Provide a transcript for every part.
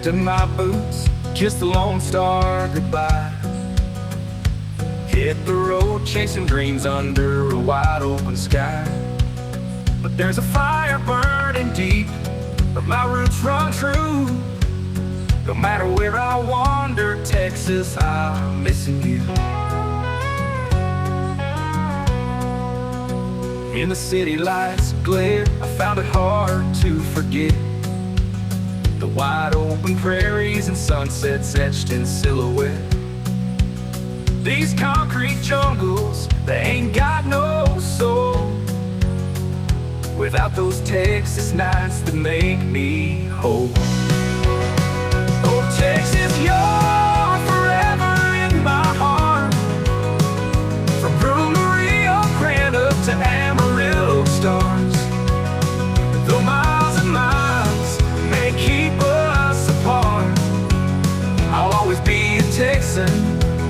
to my boots, just a lone star goodbye. Hit the road chasing dreams under a wide open sky. But there's a fire burning deep, but my roots run true. No matter where I wander, Texas, I'm missing you. In the city lights glare, I found it hard to forget the wide open prairies and sunsets etched in silhouette. These concrete jungles, they ain't got no soul without those Texas nights that make me whole. Oh, Texas, you're forever in my heart. From Broome to Rio Grande up to Amarillo stars. Though miles and miles may keep us apart, I'll always be a Texan,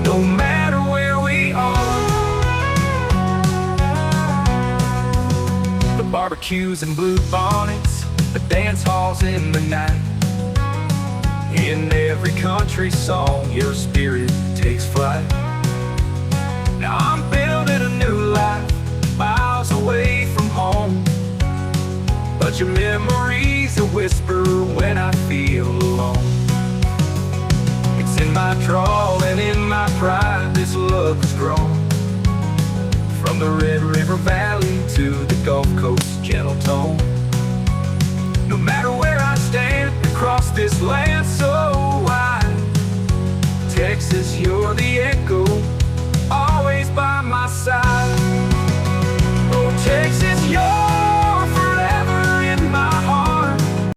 no matter where we are. The barbecues and blue bonnets, the dance halls in the night. In every country song, your spirit takes flight. Now I'm building a new life, miles away from home. But your memories a whisper when I feel alone. It's in my drawl and in my pride this love has grown. From the Red River Valley to the Gulf Coast's gentle tone. No matter where I stand across this land so wide, Texas, you're the echo